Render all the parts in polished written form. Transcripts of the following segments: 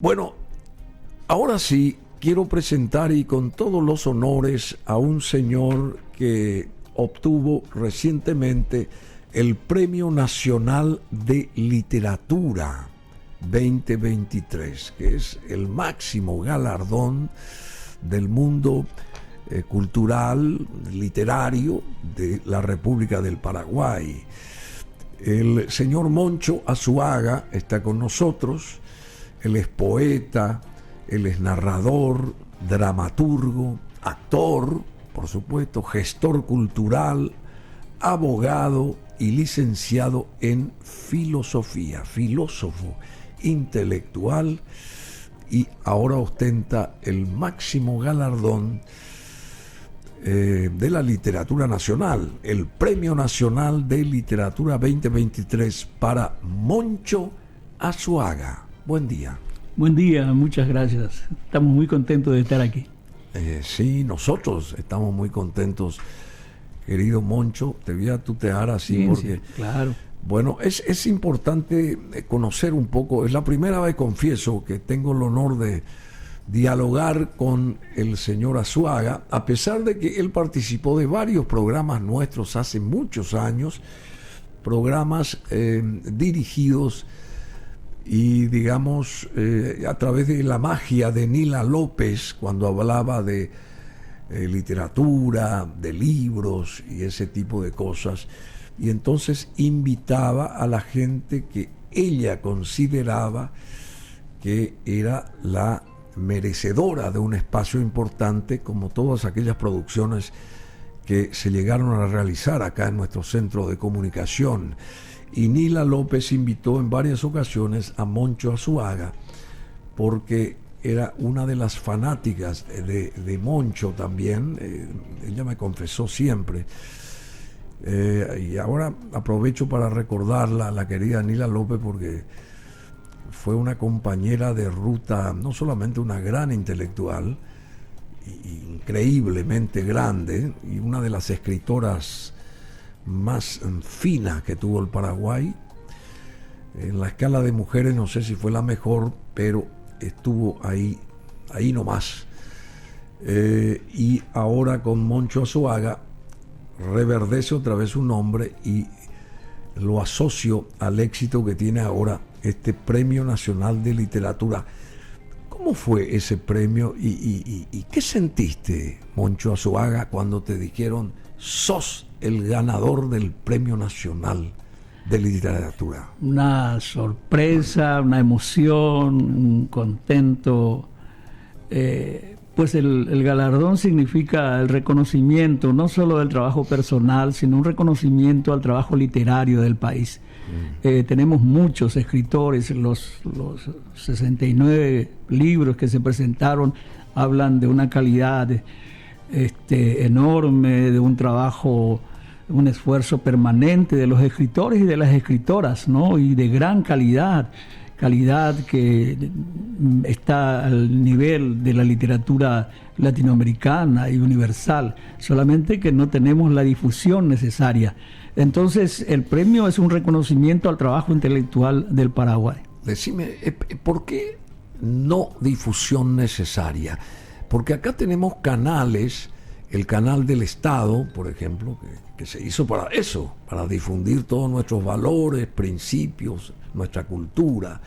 Bueno, ahora sí quiero presentar y con todos los honores a un señor que obtuvo recientemente el Premio Nacional de Literatura 2023, que es el máximo galardón del mundo cultural, literario de la República del Paraguay. El señor Moncho Azuaga está con nosotros. Él es poeta, él es narrador, dramaturgo, actor, por supuesto, gestor cultural, abogado y licenciado en filosofía, filósofo intelectual, y ahora ostenta el máximo galardón de la literatura nacional, el Premio Nacional de Literatura 2023 para Moncho Azuaga. Buen día. Buen día, muchas gracias. Estamos muy contentos de estar aquí. Sí, nosotros estamos muy contentos, querido Moncho. Te voy a tutear así Bien, porque... sí, claro. Bueno, es importante conocer un poco. Es la primera vez, confieso, que tengo el honor de dialogar con el señor Azuaga, a pesar de que él participó de varios programas nuestros hace muchos años, programas dirigidos y digamos a través de la magia de Nila López, cuando hablaba de literatura, de libros y ese tipo de cosas, y entonces invitaba a la gente que ella consideraba que era la merecedora de un espacio importante, como todas aquellas producciones que se llegaron a realizar acá en nuestro centro de comunicación. Y Nila López invitó en varias ocasiones a Moncho Azuaga porque era una de las fanáticas de Moncho también. Ella me confesó siempre. Y ahora aprovecho para recordarla, la querida Nila López, porque fue una compañera de ruta, no solamente una gran intelectual, increíblemente grande, y una de las escritoras más fina que tuvo el Paraguay. En la escala de mujeres no sé si fue la mejor, pero estuvo ahí nomás. Y ahora con Moncho Azuaga reverdece otra vez su nombre y lo asocio al éxito que tiene ahora este Premio Nacional de Literatura. ¿Cómo fue ese premio y qué sentiste, Moncho Azuaga, cuando te dijeron sos el ganador del Premio Nacional de Literatura? Una sorpresa, una emoción, un contento. Pues el galardón significa el reconocimiento no solo del trabajo personal, sino un reconocimiento al trabajo literario del país. Tenemos muchos escritores, los 69 libros que se presentaron hablan de una calidad enorme, de un trabajo, un esfuerzo permanente de los escritores y de las escritoras, ¿no? Y de gran calidad que está al nivel de la literatura latinoamericana y universal, solamente que no tenemos la difusión necesaria. Entonces, el premio es un reconocimiento al trabajo intelectual del Paraguay. Decime, ¿por qué no difusión necesaria? Porque acá tenemos canales, el canal del Estado, por ejemplo, que se hizo para eso, para difundir todos nuestros valores, principios, nuestra cultura,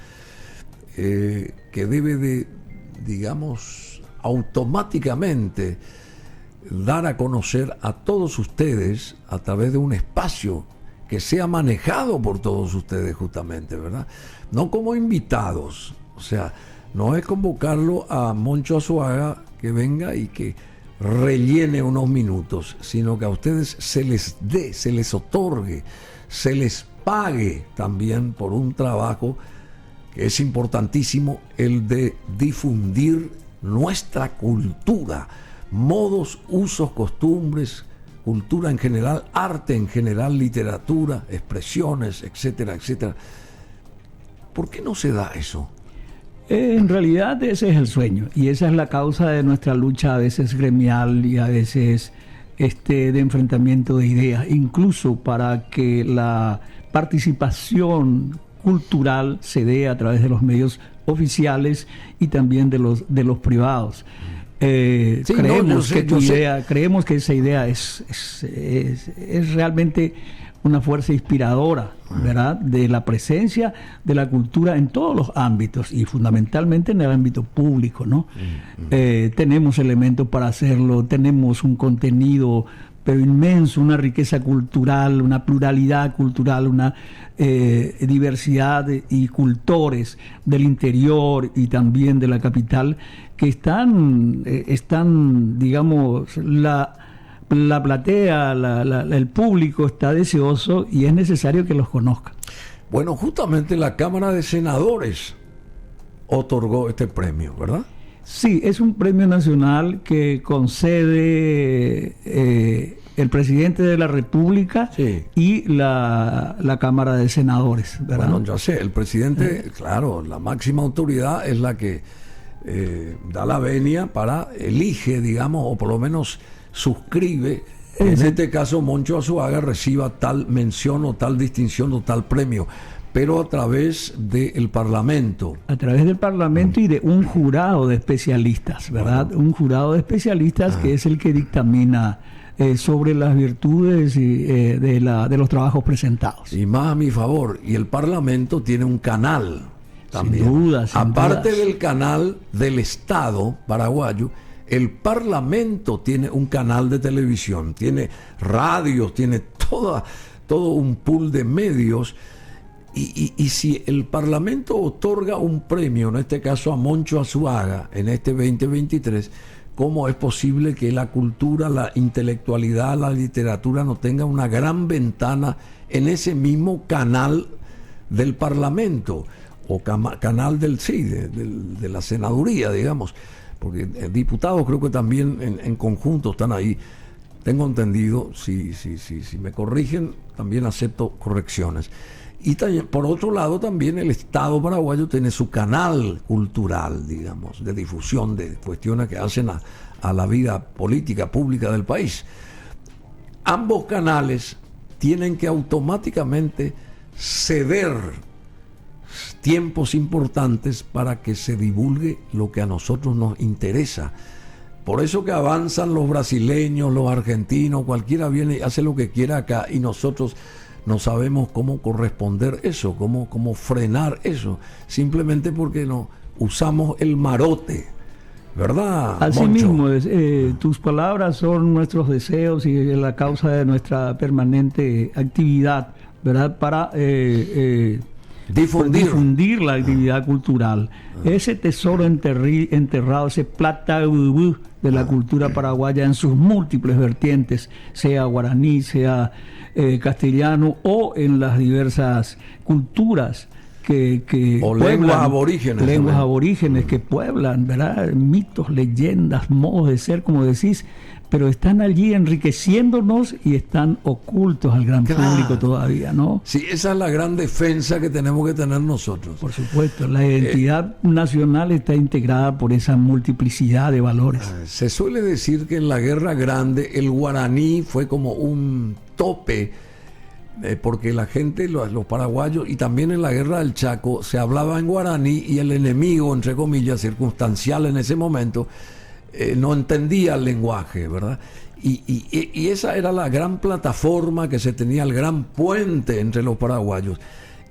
que debe de, digamos, automáticamente dar a conocer a todos ustedes a través de un espacio que sea manejado por todos ustedes justamente, ¿verdad? No como invitados, o sea, no es convocarlo a Moncho Azuaga que venga y que rellene unos minutos, sino que a ustedes se les dé, se les otorgue, se les pague también por un trabajo que es importantísimo, el de difundir nuestra cultura, modos, usos, costumbres, cultura en general, arte en general, literatura, expresiones, etcétera, etcétera. ¿Por qué no se da eso? En realidad ese es el sueño y esa es la causa de nuestra lucha, a veces gremial y a veces de enfrentamiento de ideas, incluso para que la participación cultural se dé a través de los medios oficiales y también de los privados. Sí, Creemos que esa idea es realmente una fuerza inspiradora, ¿verdad?, de la presencia de la cultura en todos los ámbitos y fundamentalmente en el ámbito público, ¿no? Tenemos elementos para hacerlo, tenemos un contenido pero inmenso, una riqueza cultural, una pluralidad cultural, una diversidad y cultores del interior y también de la capital que están digamos, la platea, el público está deseoso y es necesario que los conozca. Bueno, justamente la Cámara de Senadores otorgó este premio, ¿verdad? Sí, es un premio nacional que concede el presidente de la República, sí, y la Cámara de Senadores, ¿verdad? Bueno, ya sé, el presidente, claro, la máxima autoridad es la que da la venia elige, digamos, o por lo menos suscribe, en este caso Moncho Azuaga reciba tal mención o tal distinción o tal premio, pero a través del Parlamento. A través del Parlamento y de un jurado de especialistas, ¿verdad? Bueno. Un jurado de especialistas que es el que dictamina sobre las virtudes de los trabajos presentados. Y más a mi favor, y el Parlamento tiene un canal también. Sin duda, aparte del canal del Estado paraguayo, el Parlamento tiene un canal de televisión, tiene radios, tiene todo un pool de medios. Y si el Parlamento otorga un premio, en este caso a Moncho Azuaga, en este 2023, ¿cómo es posible que la cultura, la intelectualidad, la literatura no tenga una gran ventana en ese mismo canal del Parlamento? O canal de la senaduría, digamos. Porque diputados creo que también en conjunto están ahí. Tengo entendido, si me corrigen, también acepto correcciones. Y también, por otro lado, también el Estado paraguayo tiene su canal cultural, digamos, de difusión de cuestiones que hacen a la vida política pública del país. Ambos canales tienen que automáticamente ceder tiempos importantes para que se divulgue lo que a nosotros nos interesa. Por eso que avanzan los brasileños, los argentinos, cualquiera viene y hace lo que quiera acá y nosotros no sabemos cómo corresponder eso, cómo frenar eso, simplemente porque no usamos el marote, ¿verdad, Así Moncho? mismo, tus palabras son nuestros deseos y la causa de nuestra permanente actividad, ¿verdad? Para difundir la actividad cultural. Ese tesoro enterrado, ese plata de la cultura paraguaya en sus múltiples vertientes, sea guaraní, sea castellano o en las diversas culturas que o pueblan, lenguas aborígenes que pueblan, ¿verdad? Mitos, leyendas, modos de ser, como decís, pero están allí enriqueciéndonos y están ocultos al gran público todavía, ¿no? Sí, esa es la gran defensa que tenemos que tener nosotros. Por supuesto, la identidad nacional está integrada por esa multiplicidad de valores. Se suele decir que en la Guerra Grande el guaraní fue como un tope, porque la gente, los paraguayos, y también en la Guerra del Chaco, se hablaba en guaraní y el enemigo, entre comillas, circunstancial en ese momento, no entendía el lenguaje, ¿verdad? Y esa era la gran plataforma que se tenía, el gran puente entre los paraguayos.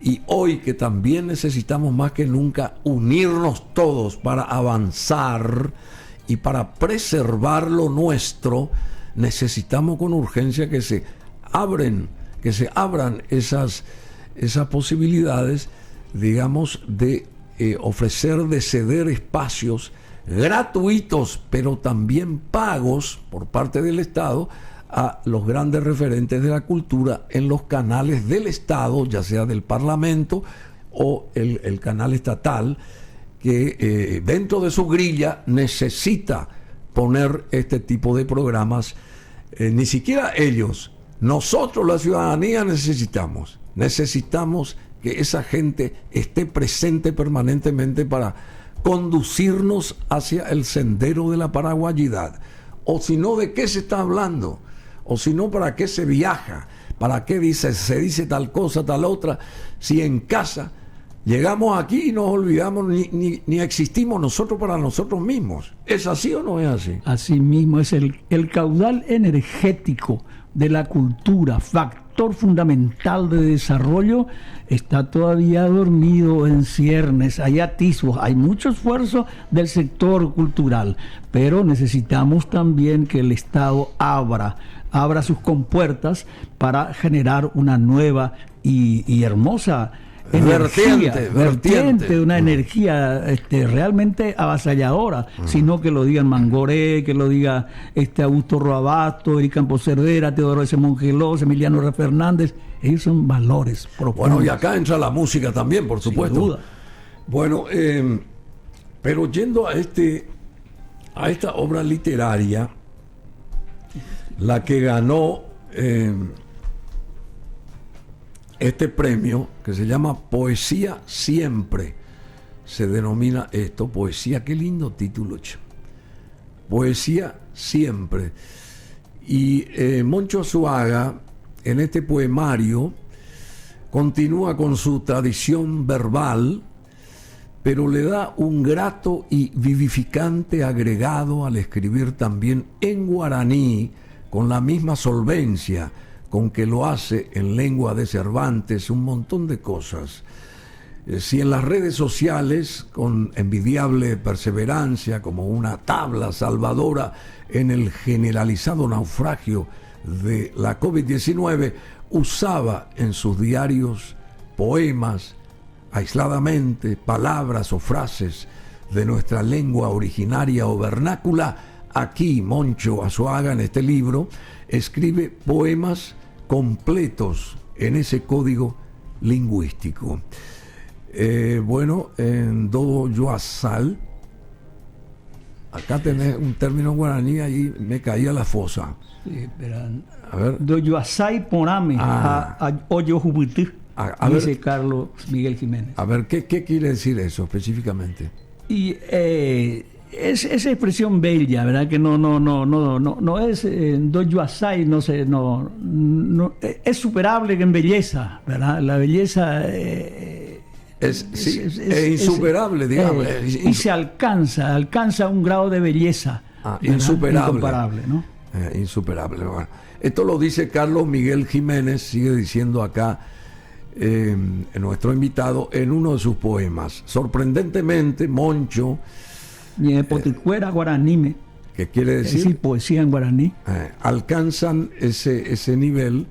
Y hoy que también necesitamos más que nunca unirnos todos para avanzar y para preservar lo nuestro, necesitamos con urgencia que se abran esas posibilidades, digamos, de ofrecer, de ceder espacios gratuitos, pero también pagos por parte del Estado a los grandes referentes de la cultura en los canales del Estado, ya sea del Parlamento o el canal estatal, que dentro de su grilla necesita poner este tipo de programas. Ni siquiera ellos, nosotros, la ciudadanía, necesitamos que esa gente esté presente permanentemente para conducirnos hacia el sendero de la paraguayidad. O si no, ¿de qué se está hablando? O si no, ¿para qué se viaja? ¿Para qué se dice tal cosa, tal otra? Si en casa Llegamos aquí y nos olvidamos, ni existimos nosotros para nosotros mismos. ¿Es así o no es así? Así mismo es el caudal energético de la cultura, factor fundamental de desarrollo, está todavía dormido en ciernes, hay atisbos, hay mucho esfuerzo del sector cultural, pero necesitamos también que el Estado abra sus compuertas para generar una nueva y hermosa vertiente, una energía realmente avasalladora, sino que lo digan Mangoré, que lo diga Augusto Roabasto, Eric Campos Cervera, Teodoro S. Mongelós, Emiliano R. Fernández. Ellos son valores profundos. Bueno, y acá entra la música también, por supuesto. Sin duda. Bueno, pero yendo a esta obra literaria, la que ganó este premio, que se llama Poesía Siempre, se denomina esto, poesía, qué lindo título, che. Poesía Siempre. Y Moncho Azuaga, en este poemario, continúa con su tradición verbal, pero le da un grato y vivificante agregado al escribir también en guaraní, con la misma solvencia con que lo hace en lengua de Cervantes, un montón de cosas. Si en las redes sociales, con envidiable perseverancia, como una tabla salvadora en el generalizado naufragio de la COVID-19, usaba en sus diarios poemas, aisladamente, palabras o frases de nuestra lengua originaria o vernácula, aquí Moncho Azuaga, en este libro, escribe poemas completos en ese código lingüístico. Bueno, en Dodo Yoasal, acá tenés un término guaraní, ahí me caía la fosa. Sí, pero, a ver. Do Yoasai Porame, a Oyo Jubití, dice ver, Carlos Miguel Jiménez. A ver, ¿qué quiere decir eso específicamente? Y es esa expresión bella, ¿verdad? Que no es do Yoasai, no sé, es superable en belleza, ¿verdad? La belleza es insuperable, digamos. Y se alcanza un grado de belleza insuperable. Incomparable, ¿no? Insuperable. Bueno, esto lo dice Carlos Miguel Jiménez, sigue diciendo acá nuestro invitado en uno de sus poemas. Sorprendentemente, Moncho, guaranime, ¿qué quiere decir? Es decir, poesía en guaraní, alcanzan ese nivel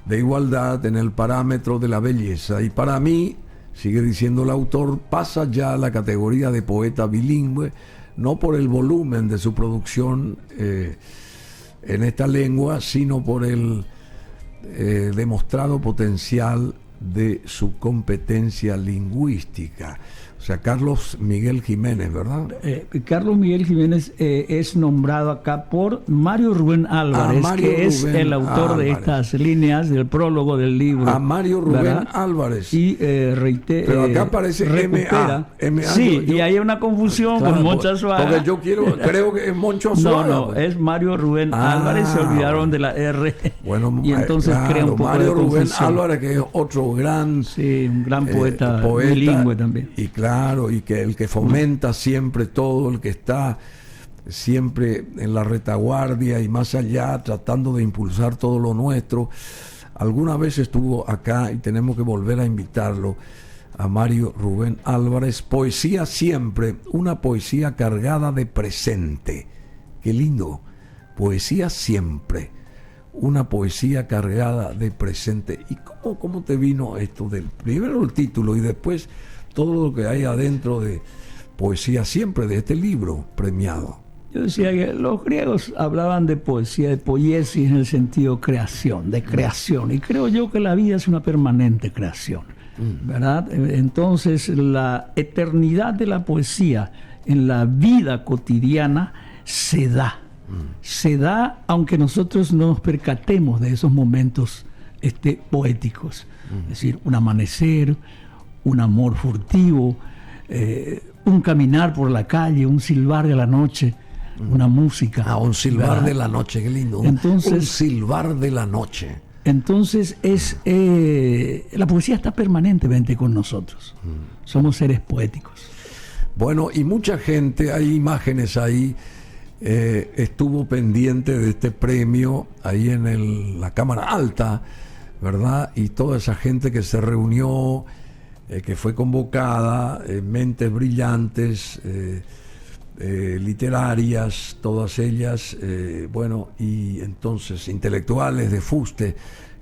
de igualdad en el parámetro de la belleza, y para mí, sigue diciendo el autor, pasa ya a la categoría de poeta bilingüe, no por el volumen de su producción en esta lengua, sino por el demostrado potencial de su competencia lingüística. O sea, Carlos Miguel Jiménez, ¿verdad? Carlos Miguel Jiménez es nombrado acá por Mario Rubén Álvarez, que es el autor de estas líneas del prólogo del libro. A Mario Rubén ¿verdad? Álvarez. Y pero acá aparece M.A. Sí, y hay una confusión con Moncho Azuaga. Porque yo creo que es Moncho Azuaga. No, es Mario Rubén Álvarez, se olvidaron de la R. Bueno, y entonces crea un poco Mario de confusión. Rubén Álvarez, que es otro gran... Sí, un gran poeta bilingüe también. Y claro, y que el que fomenta siempre todo, el que está siempre en la retaguardia y más allá, tratando de impulsar todo lo nuestro. Alguna vez estuvo acá y tenemos que volver a invitarlo, a Mario Rubén Álvarez. Poesía Siempre, una poesía cargada de presente. Qué lindo. Poesía Siempre, una poesía cargada de presente. ¿Y cómo te vino esto del primero el título y después todo lo que hay adentro de Poesía Siempre, de este libro premiado? Yo decía que los griegos hablaban de poesía, de poiesis en el sentido creación, de creación, y creo yo que la vida es una permanente creación, ¿verdad? Entonces la eternidad de la poesía en la vida cotidiana se da aunque nosotros no nos percatemos de esos momentos poéticos, es decir, un amanecer, un amor furtivo, un caminar por la calle, un silbar de la noche, una música. Un silbar, ¿verdad?, de la noche, qué lindo. Entonces, un silbar de la noche. Entonces la poesía está permanentemente con nosotros. Somos seres poéticos. Bueno, y mucha gente, hay imágenes ahí, estuvo pendiente de este premio ahí en la Cámara Alta, ¿verdad? Y toda esa gente que se reunió, que fue convocada, mentes brillantes, literarias, todas ellas, bueno, y entonces intelectuales de fuste,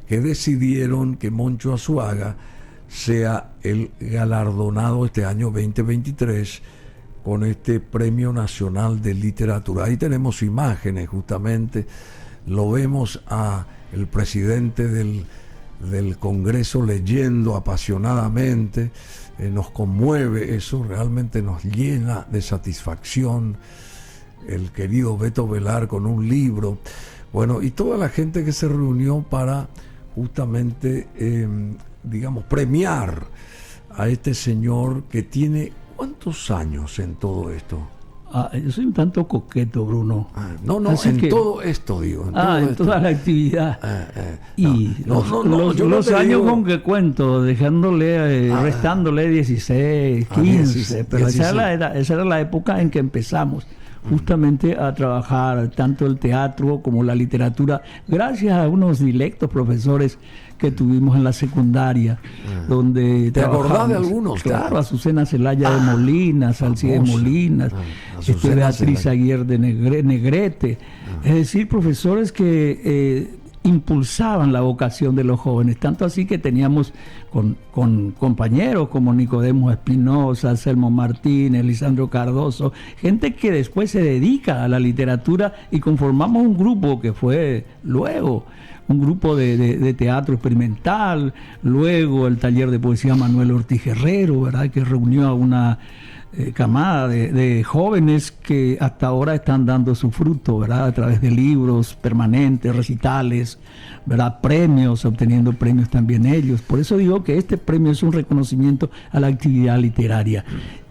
que decidieron que Moncho Azuaga sea el galardonado este año 2023 con este Premio Nacional de Literatura. Ahí tenemos imágenes, justamente, lo vemos a el presidente del Congreso leyendo apasionadamente. Nos conmueve eso, realmente nos llena de satisfacción. El querido Beto Velar con un libro, bueno, y toda la gente que se reunió para justamente, digamos, premiar a este señor que tiene ¿cuántos años en todo esto? Yo soy un tanto coqueto, Bruno. No, todo esto, digo. En toda la actividad. Los años con que cuento, restándole 16, 15, pero 16. Esa era la época en que empezamos justamente a trabajar tanto el teatro como la literatura, gracias a unos dilectos profesores que tuvimos en la secundaria, donde ¿te acordás de algunos? Claro, Azucena Celaya de Molinas, Alcides Molinas, Beatriz Aguirre de Negrete, es decir, profesores que impulsaban la vocación de los jóvenes, tanto así que teníamos con compañeros como Nicodemo Espinosa, Anselmo Martínez, Lisandro Cardoso, gente que después se dedica a la literatura, y conformamos un grupo que fue luego un grupo de teatro experimental, luego el taller de poesía Manuel Ortiz Guerrero, ¿verdad?, que reunió a una camada de jóvenes que hasta ahora están dando su fruto, ¿verdad?, a través de libros permanentes, recitales, ¿verdad?, premios, obteniendo premios también ellos. Por eso digo que este premio es un reconocimiento a la actividad literaria,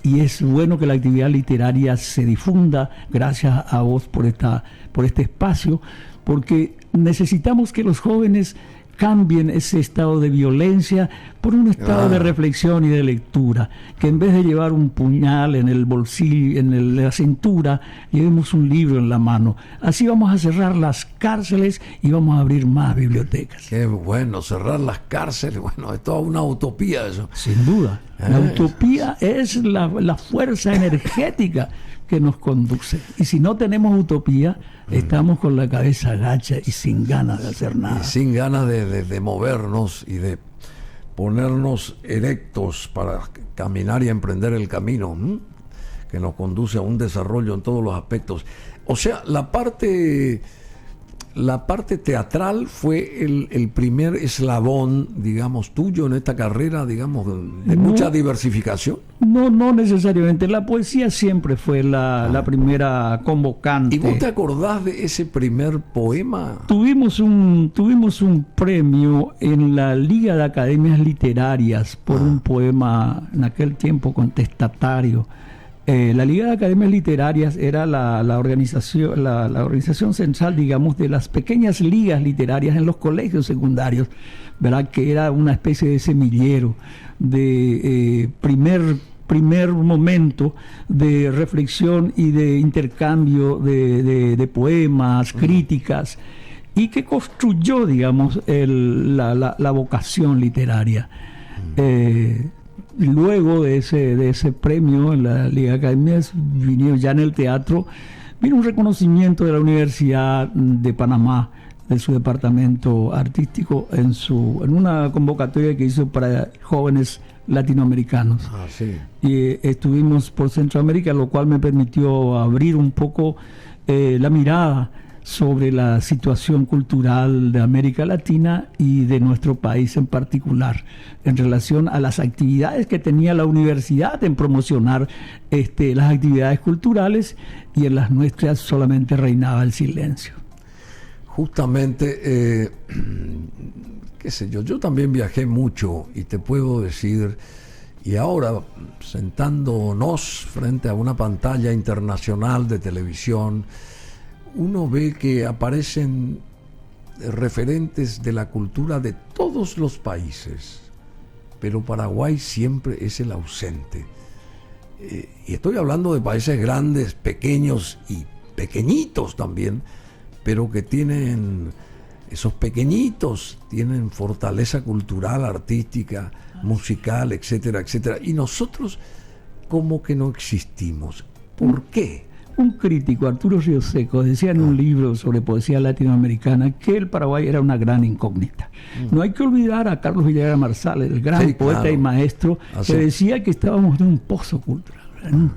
y es bueno que la actividad literaria se difunda. Gracias a vos por este espacio, porque necesitamos que los jóvenes cambien ese estado de violencia por un estado de reflexión y de lectura, que en vez de llevar un puñal en el bolsillo, en la cintura, llevemos un libro en la mano. Así vamos a cerrar las cárceles y vamos a abrir más bibliotecas. Qué bueno, cerrar las cárceles, bueno, es toda una utopía eso. Sin duda, la utopía es la fuerza energética que nos conduce, y si no tenemos utopía, estamos con la cabeza agacha y sin ganas de hacer nada. Y sin ganas de movernos y de ponernos erectos para caminar y emprender el camino que nos conduce a un desarrollo en todos los aspectos. O sea, la parte teatral fue el primer eslabón, digamos, tuyo en esta carrera, digamos, de mucha diversificación. No necesariamente. La poesía siempre fue la primera convocante. ¿Y vos te acordás de ese primer poema? Tuvimos un premio en la Liga de Academias Literarias por un poema en aquel tiempo contestatario. La Liga de Academias Literarias era la organización central, digamos, de las pequeñas ligas literarias en los colegios secundarios, ¿verdad?, que era una especie de semillero de primer momento de reflexión y de intercambio de poemas, críticas, y que construyó, digamos, la vocación literaria. Luego de ese premio en la Liga de Academias, vino ya en el teatro, vino un reconocimiento de la Universidad de Panamá, de su departamento artístico, en una convocatoria que hizo para jóvenes latinoamericanos. Sí. Y estuvimos por Centroamérica, lo cual me permitió abrir un poco la mirada sobre la situación cultural de América Latina y de nuestro país en particular, en relación a las actividades que tenía la universidad en promocionar las actividades culturales, y en las nuestras solamente reinaba el silencio. Justamente, qué sé yo también viajé mucho, y te puedo decir, y ahora sentándonos frente a una pantalla internacional de televisión, uno ve que aparecen referentes de la cultura de todos los países, pero Paraguay siempre es el ausente. Y estoy hablando de países grandes, pequeños y pequeñitos también, pero que tienen, esos pequeñitos tienen fortaleza cultural, artística, musical, etcétera, etcétera. Y nosotros como que no existimos. ¿Por qué? Un crítico, Arturo Rioseco, decía en un libro sobre poesía latinoamericana que el Paraguay era una gran incógnita. No hay que olvidar a Carlos Villagra Marsal, el gran poeta y maestro, que decía que estábamos en un pozo cultural, en un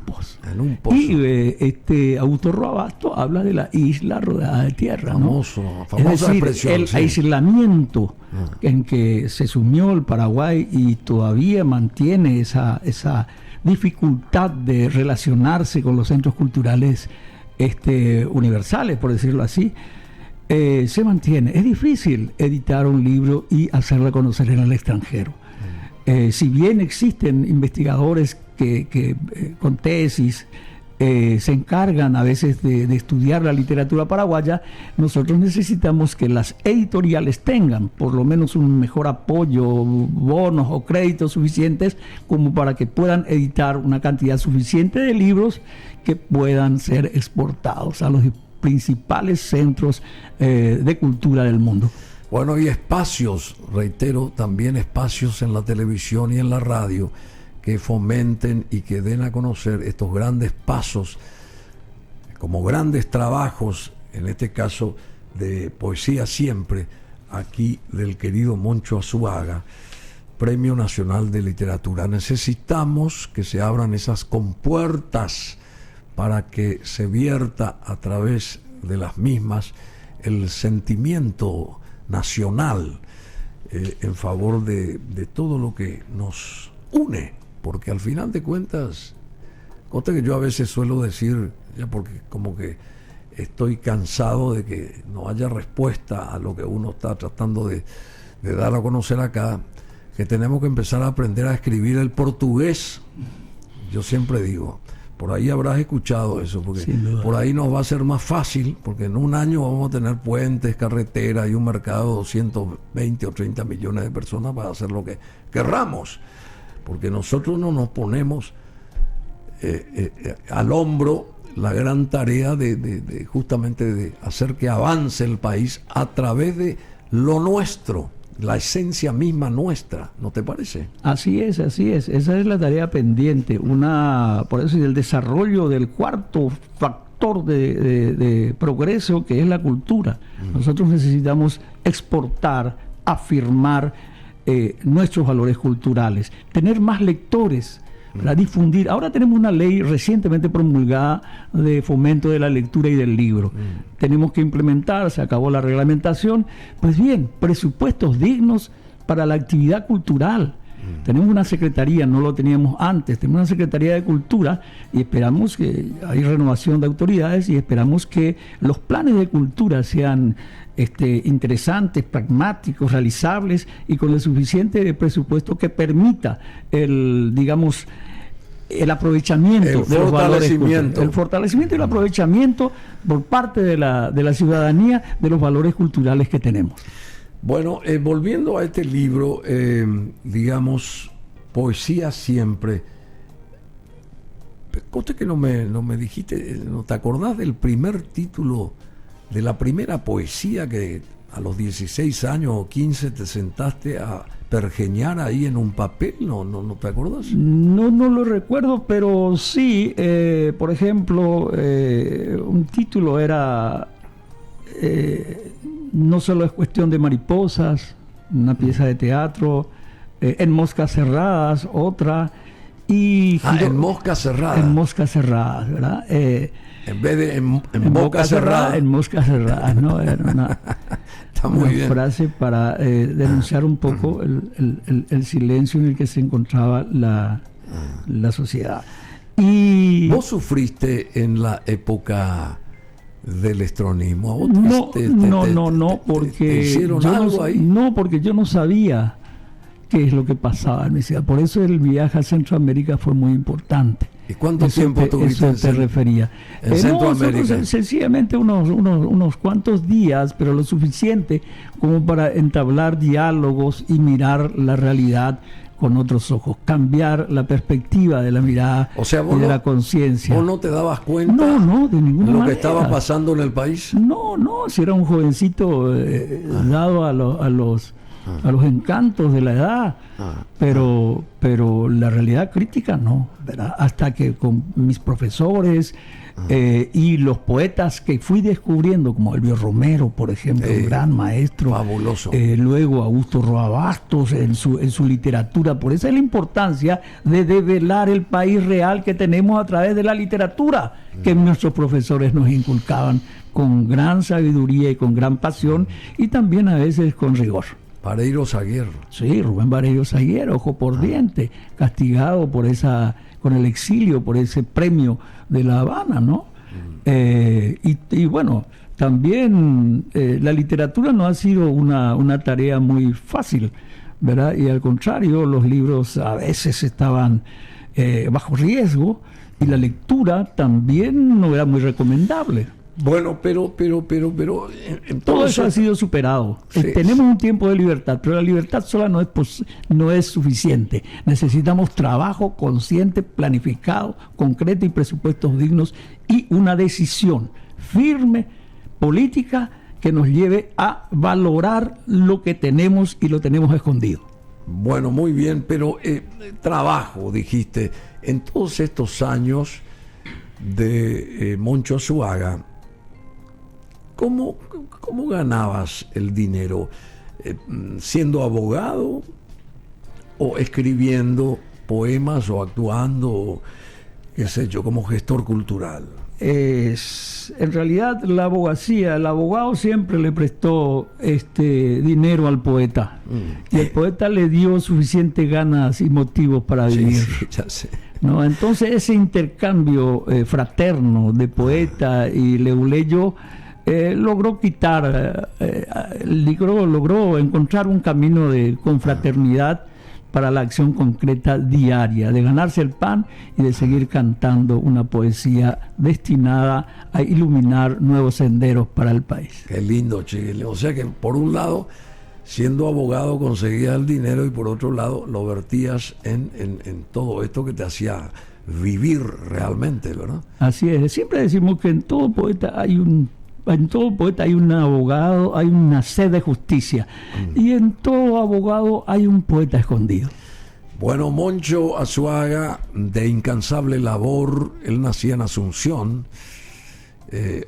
pozo. Y Augusto Roa Basto habla de la isla rodeada de tierra, famosa es decir, expresión, el aislamiento en que se sumió el Paraguay y todavía mantiene esa dificultad de relacionarse con los centros culturales universales, por decirlo así, se mantiene. Es difícil editar un libro y hacerlo conocer en el extranjero. Si bien existen investigadores que con tesis se encargan a veces de estudiar la literatura paraguaya, nosotros necesitamos que las editoriales tengan por lo menos un mejor apoyo, bonos o créditos suficientes como para que puedan editar una cantidad suficiente de libros que puedan ser exportados a los principales centros de cultura del mundo. Bueno, y espacios, reitero, también espacios en la televisión y en la radio que fomenten y que den a conocer estos grandes pasos, como grandes trabajos, en este caso de Poesía Siempre, aquí del querido Moncho Azuaga, Premio Nacional de Literatura. Necesitamos que se abran esas compuertas para que se vierta a través de las mismas el sentimiento nacional en favor de todo lo que nos une. Porque al final de cuentas, cosa que yo a veces suelo decir, ya porque como que estoy cansado de que no haya respuesta a lo que uno está tratando de dar a conocer acá, que tenemos que empezar a aprender a escribir el portugués. Yo siempre digo, por ahí habrás escuchado eso, porque por ahí nos va a ser más fácil, porque en un año vamos a tener puentes, carreteras y un mercado de 220 o 30 millones de personas para hacer lo que querramos. Porque nosotros no nos ponemos al hombro la gran tarea de justamente de hacer que avance el país a través de lo nuestro, la esencia misma nuestra, ¿no te parece? Así es, esa es la tarea pendiente, por eso el desarrollo del cuarto factor de progreso, que es la cultura. Nosotros necesitamos exportar, afirmar nuestros valores culturales, tener más lectores para difundir. Ahora tenemos una ley recientemente promulgada de fomento de la lectura y del libro. Tenemos que implementar, se acabó la reglamentación, pues bien, presupuestos dignos para la actividad cultural. Tenemos una secretaría, no lo teníamos antes, tenemos una secretaría de cultura y esperamos que hay renovación de autoridades y esperamos que los planes de cultura sean interesantes, pragmáticos, realizables y con el suficiente presupuesto que permita el aprovechamiento de los valores culturales, el fortalecimiento y el aprovechamiento por parte de la ciudadanía de los valores culturales que tenemos. Bueno, volviendo a este libro, Poesía Siempre, cosa que no me dijiste, ¿no te acordás del primer título, de la primera poesía que a los 16 años o 15 te sentaste a pergeñar ahí en un papel? ¿No te acordás? No lo recuerdo, pero sí, por ejemplo, un título era... no solo es cuestión de mariposas, una pieza de teatro, En Moscas Cerradas, otra, y... En Moscas Cerradas. En Moscas Cerradas, ¿verdad? En vez de en boca cerrada. En Moscas Cerradas, ¿no? Era una frase para denunciar un poco el silencio en el que se encontraba la sociedad. Y... ¿Vos sufriste en la época del estronismo? No, porque ¿te hicieron algo ahí? No, porque yo no sabía qué es lo que pasaba en mi ciudad. Por eso el viaje a Centroamérica fue muy importante. ¿Y cuánto tiempo tuviste eso te refería? En Centroamérica? No, sencillamente unos cuantos días, pero lo suficiente como para entablar diálogos y mirar la realidad con otros ojos, cambiar la perspectiva de la mirada, o sea, y de la conciencia. ¿Vos no te dabas cuenta no, de ninguna de lo manera que estaba pasando en el país? No, si era un jovencito dado a los encantos de la edad, pero la realidad crítica no, ¿verdad? Hasta que con mis profesores y los poetas que fui descubriendo, como Elvio Romero, por ejemplo, un gran maestro, fabuloso. Luego Augusto Roa Bastos en su literatura. Por eso es la importancia de develar el país real que tenemos a través de la literatura que nuestros profesores nos inculcaban con gran sabiduría y con gran pasión, y también a veces con rigor. Vareiro Zaguer. Sí, Rubén Vareiro Zaguer, ojo por diente, castigado con el exilio, por ese premio de La Habana, ¿no? Y bueno, también la literatura no ha sido una tarea muy fácil, ¿verdad? Y al contrario, los libros a veces estaban bajo riesgo, y la lectura también no era muy recomendable. Bueno, pero todo eso ha sido superado. Sí, tenemos un tiempo de libertad, pero la libertad sola no es suficiente. Necesitamos trabajo consciente, planificado, concreto y presupuestos dignos, y una decisión firme, política, que nos lleve a valorar lo que tenemos y lo tenemos escondido. Bueno, muy bien, pero trabajo, dijiste, en todos estos años de Moncho Azuaga, ¿cómo ganabas el dinero? ¿Siendo abogado o escribiendo poemas o actuando, o, qué sé yo, como gestor cultural? En realidad la abogacía, el abogado siempre le prestó dinero al poeta, y el poeta le dio suficientes ganas y motivos para vivir. Sí, ya sé. ¿No? Entonces ese intercambio fraterno de poeta y leuleyo logró encontrar un camino de confraternidad para la acción concreta diaria, de ganarse el pan y de seguir cantando una poesía destinada a iluminar nuevos senderos para el país. Qué lindo, Che. O sea que por un lado, siendo abogado, conseguías el dinero, y por otro lado lo vertías en todo esto que te hacía vivir realmente, ¿verdad? Así es. Siempre decimos que en todo poeta hay un abogado, hay una sed de justicia, y en todo abogado hay un poeta escondido. Bueno, Moncho Azuaga, de incansable labor, él nacía en Asunción,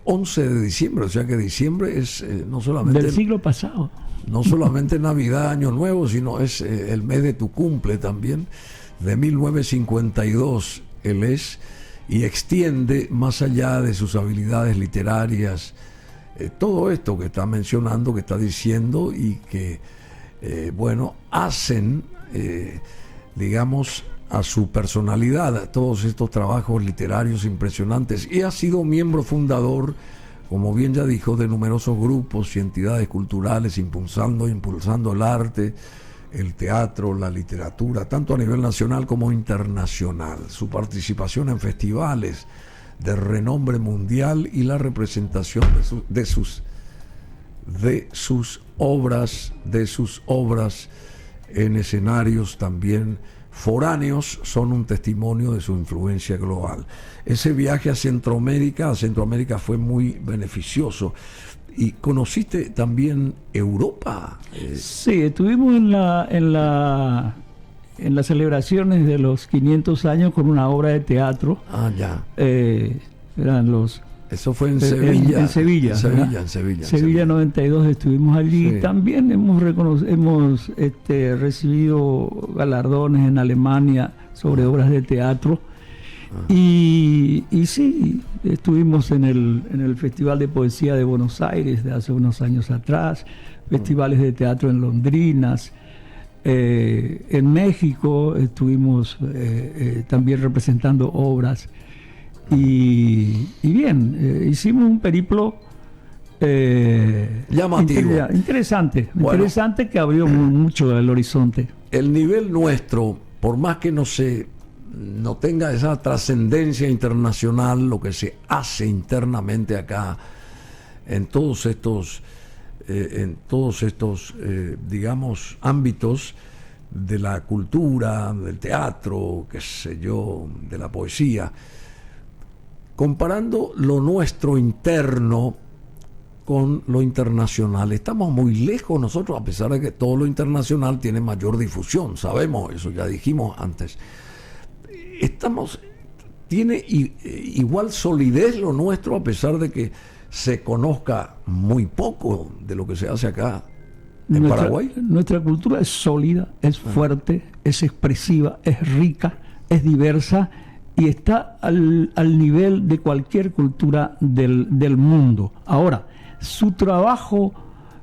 11 de diciembre, o sea que diciembre es no solamente del siglo pasado. No solamente Navidad, Año Nuevo, sino es el mes de tu cumple también, de 1952 él es, y extiende más allá de sus habilidades literarias todo esto que está mencionando, que está diciendo, y que hacen digamos a su personalidad todos estos trabajos literarios impresionantes, y ha sido miembro fundador, como bien ya dijo, de numerosos grupos y entidades culturales impulsando el arte, el teatro, la literatura, tanto a nivel nacional como internacional. Su participación en festivales de renombre mundial y la representación de sus obras en escenarios también foráneos son un testimonio de su influencia global. Ese viaje a Centroamérica fue muy beneficioso. ¿Y conociste también Europa? Sí, estuvimos en las celebraciones de los 500 años con una obra de teatro. Ya. Eso fue en Sevilla. En Sevilla. En Sevilla 92 estuvimos allí. Sí. También hemos recibido galardones en Alemania sobre obras de teatro. Y sí, estuvimos en el Festival de Poesía de Buenos Aires de hace unos años atrás, festivales de teatro en Londrinas. En México estuvimos también representando obras, y bien, hicimos un periplo llamativo, interesante que abrió mucho el horizonte. El nivel nuestro, por más que no se no tenga esa trascendencia internacional lo que se hace internamente acá en todos estos digamos, ámbitos de la cultura, del teatro, qué sé yo, de la poesía, comparando lo nuestro interno con lo internacional. Estamos muy lejos nosotros, a pesar de que todo lo internacional tiene mayor difusión, sabemos eso, ya dijimos antes. Tiene igual solidez lo nuestro, a pesar de que se conozca muy poco de lo que se hace acá en Paraguay. Nuestra cultura es sólida, es fuerte, es expresiva, es rica, es diversa y está al nivel de cualquier cultura del mundo. Ahora, su trabajo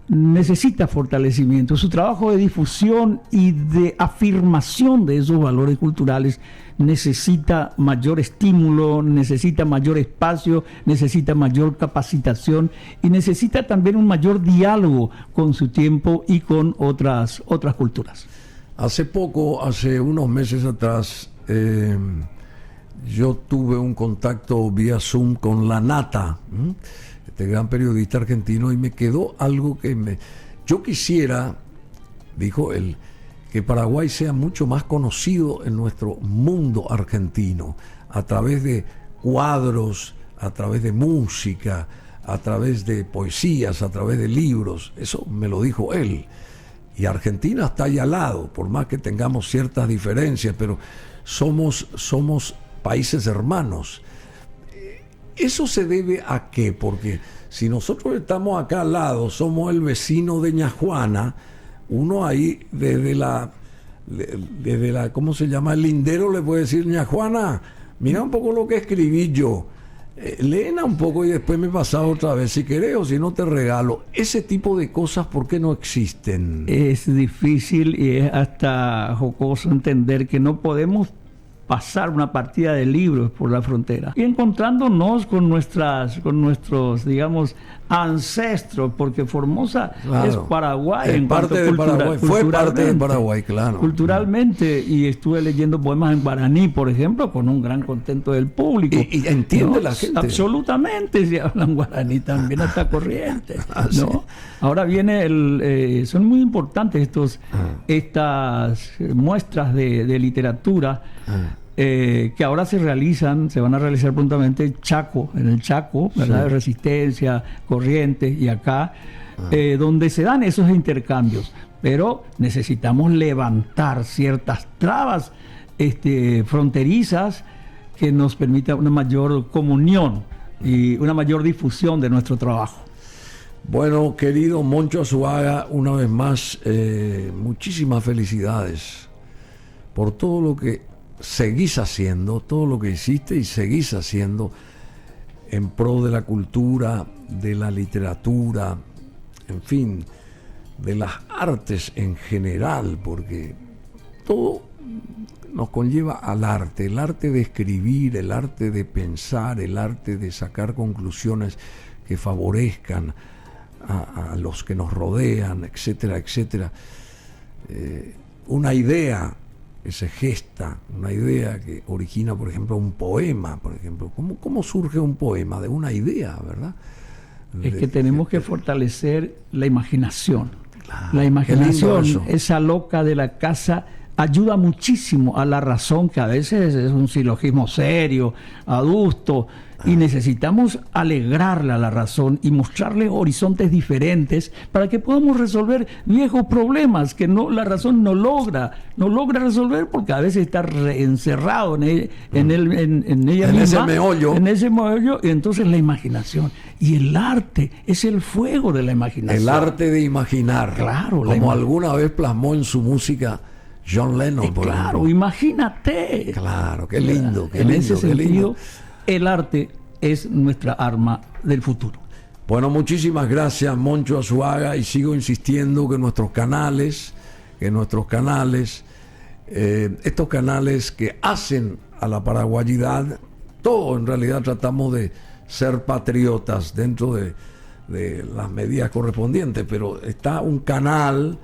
necesita fortalecimiento, su trabajo de difusión y de afirmación de esos valores culturales necesita mayor estímulo, necesita mayor espacio, necesita mayor capacitación y necesita también un mayor diálogo con su tiempo y con otras culturas. Hace unos meses atrás, yo tuve un contacto vía Zoom con La Nata, este gran periodista argentino, y me quedó algo que yo quisiera, dijo él, que Paraguay sea mucho más conocido en nuestro mundo argentino, a través de cuadros, a través de música, a través de poesías, a través de libros. Eso me lo dijo él. Y Argentina está ahí al lado, por más que tengamos ciertas diferencias, pero somos países hermanos. ¿Eso se debe a qué? Porque si nosotros estamos acá al lado, somos el vecino de Ñajuana, uno ahí desde la ¿cómo se llama? El lindero le puede decir: Ñajuana, mira un poco lo que escribí yo, léena un poco y después me pasas otra vez si querés, o si no te regalo. Ese tipo de cosas, ¿por qué no existen? Es difícil y es hasta jocoso entender que no podemos pasar una partida de libros por la frontera y encontrándonos con nuestros, digamos, ancestros, porque Formosa, claro, es Paraguay, es parte de Paraguay, fue parte de Paraguay, claro. Culturalmente, y estuve leyendo poemas en guaraní, por ejemplo, con un gran contento del público. Y entiende, ¿no?, la gente. Absolutamente, si hablan guaraní también hasta corriente. ¿No? Sí. Ahora viene son muy importantes estas muestras de literatura. Que ahora se van a realizar prontamente en el Chaco, ¿verdad? Sí. Resistencia, Corrientes y acá, donde se dan esos intercambios. Pero necesitamos levantar ciertas trabas fronterizas que nos permitan una mayor comunión y una mayor difusión de nuestro trabajo. Bueno, querido Moncho Azuaga, una vez más, muchísimas felicidades por todo lo que seguís haciendo, todo lo que hiciste y seguís haciendo en pro de la cultura, de la literatura, en fin, de las artes en general, porque todo nos conlleva al arte, el arte de escribir, el arte de pensar, el arte de sacar conclusiones que favorezcan a los que nos rodean, etcétera, etcétera. Una idea que se gesta, una idea que origina, por ejemplo, un poema, por ejemplo. ¿Cómo surge un poema? De una idea, ¿verdad? Es que tenemos que fortalecer la imaginación. Claro, la imaginación, esa loca de la casa, ayuda muchísimo a la razón, que a veces es un silogismo serio, adusto, y necesitamos alegrarle a la razón y mostrarle horizontes diferentes para que podamos resolver viejos problemas que la razón no logra resolver, porque a veces está encerrado en ella misma, en ese meollo, y entonces la imaginación y el arte es el fuego de la imaginación. El arte de imaginar, claro, como alguna vez plasmó en su música John Lennon, por claro, ejemplo. Imagínate. Claro, qué lindo, qué en lindo, ese qué sentido, lindo. El arte es nuestra arma del futuro. Bueno, muchísimas gracias, Moncho Azuaga, y sigo insistiendo que nuestros canales, estos canales que hacen a la paraguayidad, todos en realidad tratamos de ser patriotas dentro de las medidas correspondientes, pero está un canal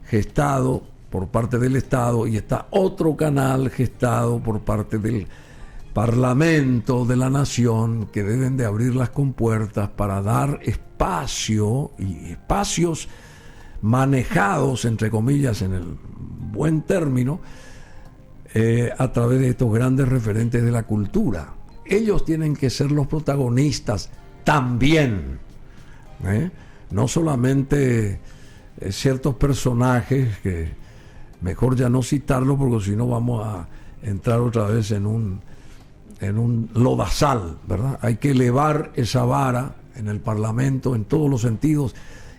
gestado por parte del Estado y está otro canal gestado por parte del Parlamento de la Nación, que deben de abrir las compuertas para dar espacio y espacios manejados, entre comillas, en el buen término, a través de estos grandes referentes de la cultura. Ellos tienen que ser los protagonistas también, no solamente ciertos personajes que mejor ya no citarlos, porque si no vamos a entrar otra vez en un lodazal, ¿verdad? Hay que elevar esa vara en el Parlamento en todos los sentidos,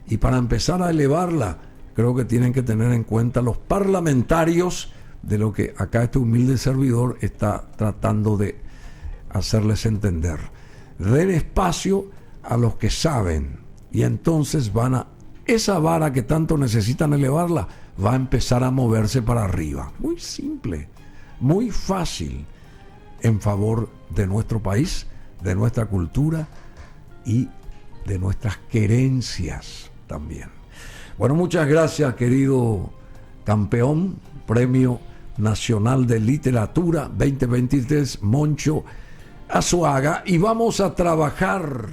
y para empezar a elevarla creo que tienen que tener en cuenta los parlamentarios de lo que acá este humilde servidor está tratando de hacerles entender. Den espacio a los que saben, y entonces esa vara que tanto necesitan elevarla va a empezar a moverse para arriba. Muy simple, muy fácil, en favor de nuestro país, de nuestra cultura y de nuestras querencias también. Bueno, muchas gracias, querido campeón, Premio Nacional de Literatura 2023, Moncho Azuaga, y vamos a trabajar